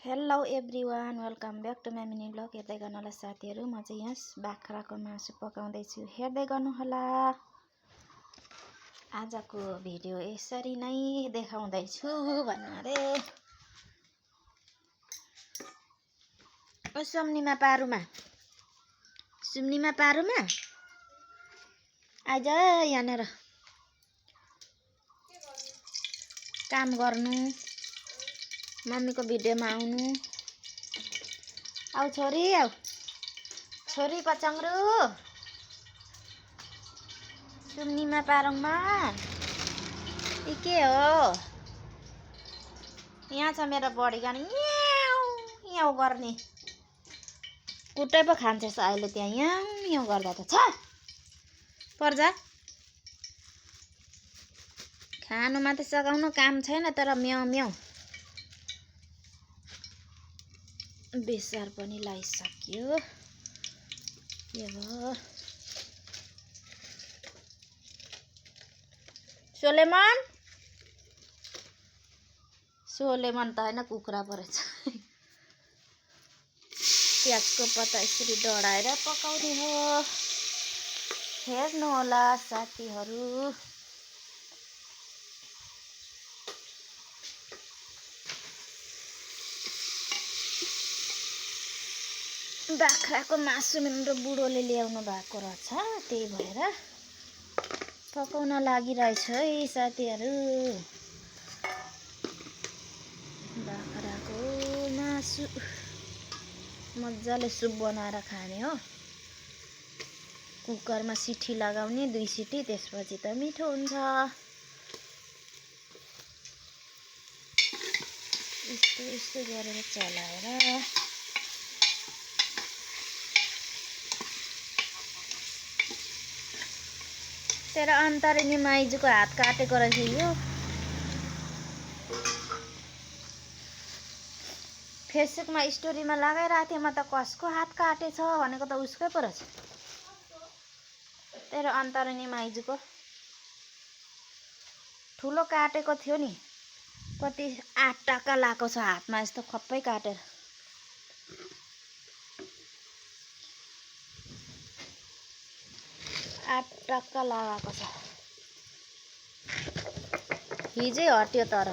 Hello everyone, welcome back to my mini blog. हेर्दै गर्नु होला साथीहरू, म चाहिँ यहाँ बाख्राको मासु पकाउँदैछु। हेर्दै गर्नु होला। आजको भिडियो यसरी नै देखाउँदैछु भन्नु अरे। ओ सुम्निमा पारुमा आइज यहाँनिर काम गर्नु, मम्मीको भिडियोमा आउनु। आउ छोरी, आउ छोरी पचङ्रु सुम्निमा पारुङमा। यी के हो? यहाँ छ मेरो बडी गानी याउ गर्ने। कुटै पो खान्छस् अहिले त्यहाँ याउ गर्दा त छ पर्जा। खानु मात्रै सघाउनु काम छैन, तर म्याउ म्याउ। बेसार पनि लगाइसक्यो। के भयो? सोलेमन त होइन, कुखुरा परेछ। प्याजको पत्ता यसरी डढाएर पकाउने हो। हेर्नु होला साथीहरू। बाख्राको मासु मेरो बुढोले ल्याउनु भएको रहेछ, त्यही भएर पकाउन लागिरहेछ है साथीहरू। बाख्राको मासु मजाले सुप बनाएर खाने हो। कुकरमा सिटी लगाउने, 2 सिटी, त्यसपछि त मिठो हुन्छ। यस्तो गरेर चलाएर तेरो अन्तरिनी माइजूको हात काटेको रहेछ यो। फेसबुकमा स्टोरीमा लगाइरहेको थिएँ म त, कसको हात काटेछ भनेको त उसकै पो रहेछ। तेरो अन्तरिनी माइजूको ठुलो काटेको थियो नि, कति 8 टका लगाएको छ हातमा, यस्तो खप्पै काटेर। टक्का लगाएको छ। हिजै हट्यो तर।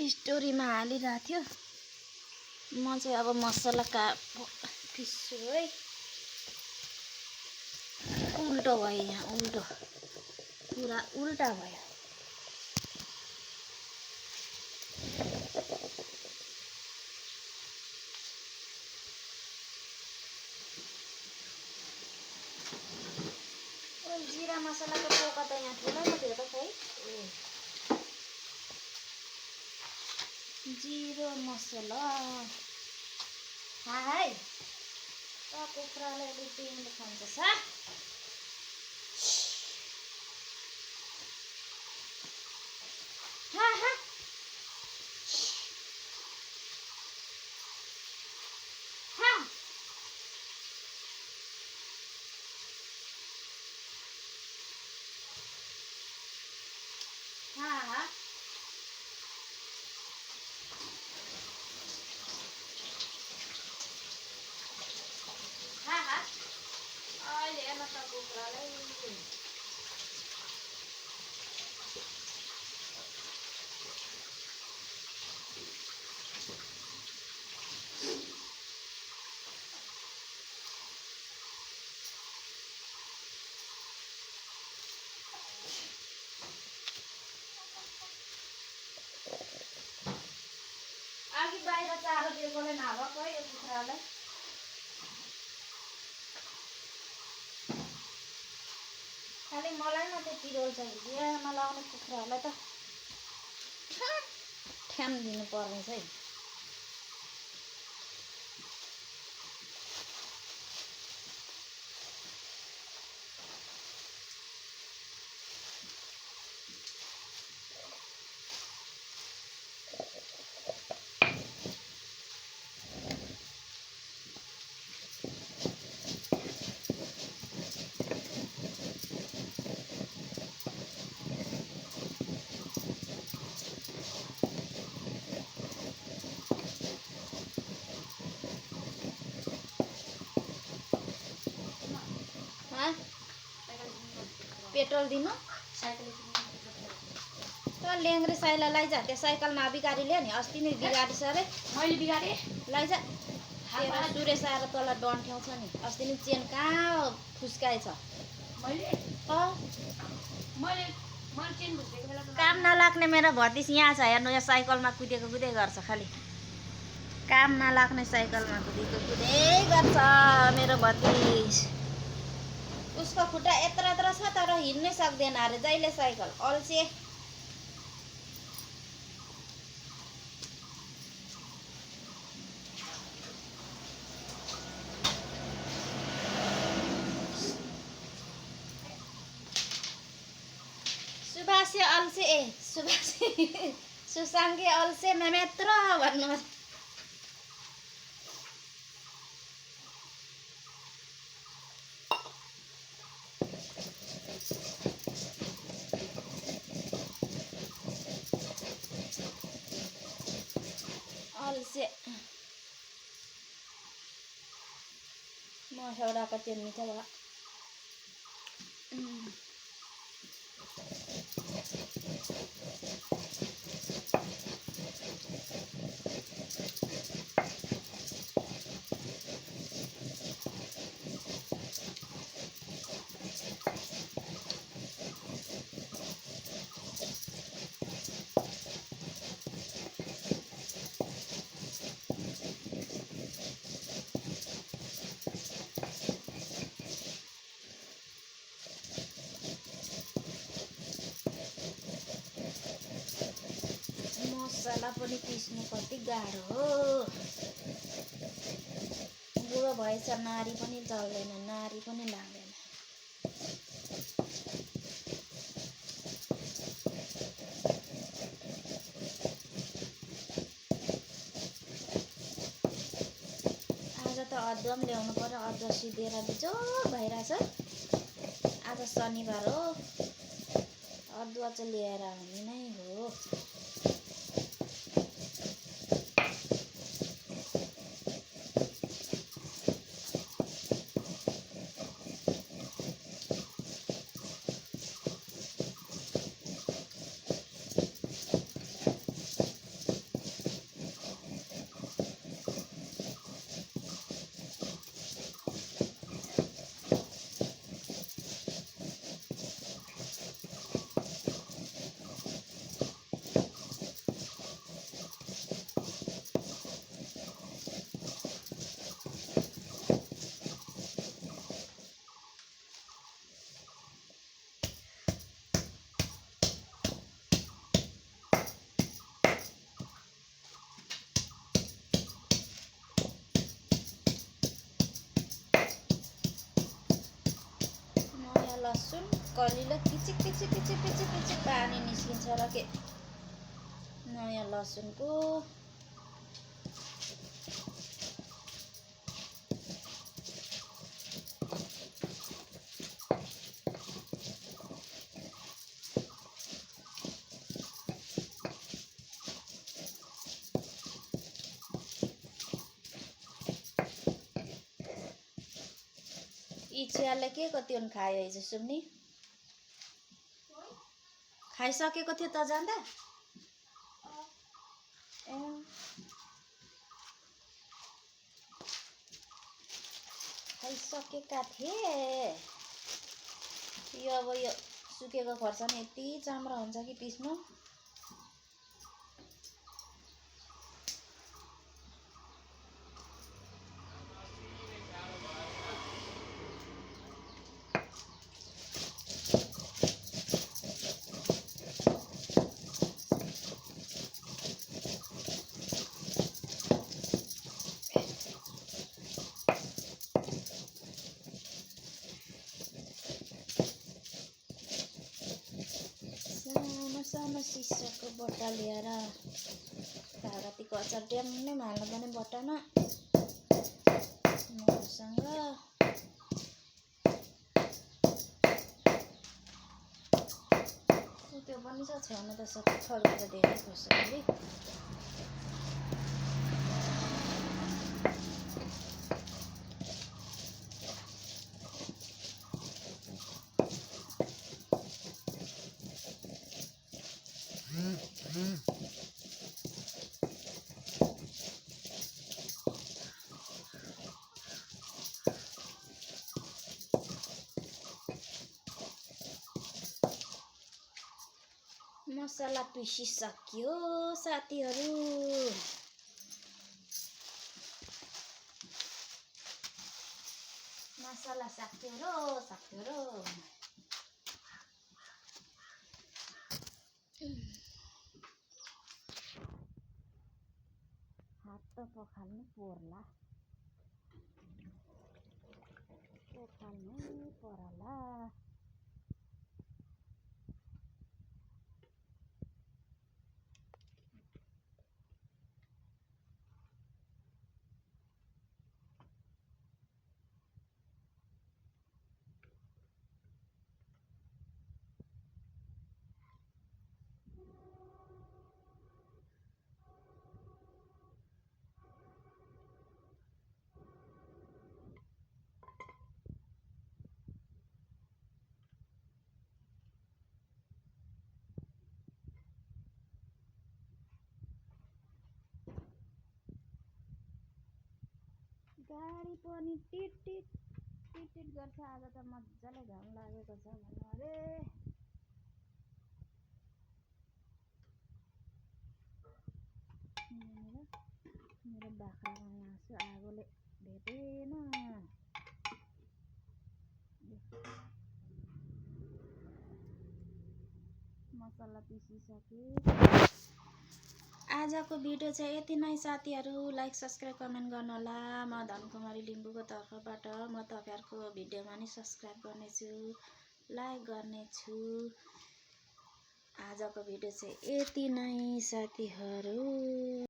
स्टोरीमा हालिरहेको थियो। म चाहिँ अब मसला पिस्छु है। उल्टो भयो यहाँ, पुरा उल्टा भयो। जिरा मसलाको पोका त यहाँ ठुलै मात्रै हो त खै। जिरो मसला हाय कुखुराले लुटिनु खान्छ सा। अहिले हेर्न त कुखुरालाई अघि बाहिर चारो दिएकोले नभएको है यो कुखुरालाई। खालि मलाई मात्रै पिरोल चाहियो। बिहामा लाउने कुखुराहरूलाई त ठ्याम दिनु पर्नेछ है। पेट्रोल दिनु त ल्याङ्ग्रे साइला लैजा त्यो साइकलमा बिगारी ल्यायो नि अस्ति नै बिगारिस रे मैले बिगारे लैजा तेरो सुरेश आएर तल डन्ठ्याउँछ नि अस्ति नै चेन कहाँ फुस्काएछ मैले चेन भुसेको बेला काम नलाग्ने मेरो भतिस यहाँ छ हेर्नु यहाँ साइकलमा कुदेको कुदै गर्छ खालि काम नलाग्ने साइकलमा कुदेको कुदै गर्छ मेरो भतिस उसको खुट्टा यत्र यत्र छ तर हिँड्नै सक्दैन अरे जहिले साइकल अल्छे सुभाषे अल्छे सुभाषे सुसाङ्गे अल्छे मेमेत्र भन्नु अल्छे मसौडाको त्यो मिठो भयो मसला पनि पिस्नु कति गाह्रो हो बुढो भएछ नारी पनि चल्दैन नारी पनि लाग्दैन आज त अदुवा पनि ल्याउनु पर्यो अदुवा सिधेर बिजोग भइरहेछ आज शनिबार हो अदुवा चाहिँ लिएर आउने नै हो लसुन कलिलो किचिक पिचिक पिचिक पिचिक पिचिक पानी निस्किन्छ र के नयाँ लसुनको इच्छाले के कति खायो हिजो सुम्नी खाइसकेको थियो त जाँदा ए खाइसकेका थिए यो अब यो सुकेको खोर्सानी यति चाम्रो हुन्छ कि पिस्नु सानो सिसाको बट्टा ल्याएर भागतीको अचार ड्याम्मै हाल्नु पर्ने बट्टामा मसँग त्यो पनि छ छेउमा त सबै छड्केर धेरै खोर्सानी मसला पिसिसक्यो साथीहरू। मसला सक्यो रो। हात त पखाल्नु पर्ला। गाडी पनि टिट गर्छ। आज त मजाले घाम लागेको छ भन्नु अरे। मेरो बाख्राको मासु आगोले भेटेन। मसला पिसिसके। आजको भिडियो चाहिँ यति नै साथीहरू। लाइक सब्सक्राइब कमेन्ट गर्नुहोला। म धनकुमारी लिम्बूको तर्फबाट म तपाईँहरूको भिडियोमा नि सब्सक्राइब गर्नेछु, लाइक गर्नेछु। आजको भिडियो चाहिँ यति नै साथीहरू।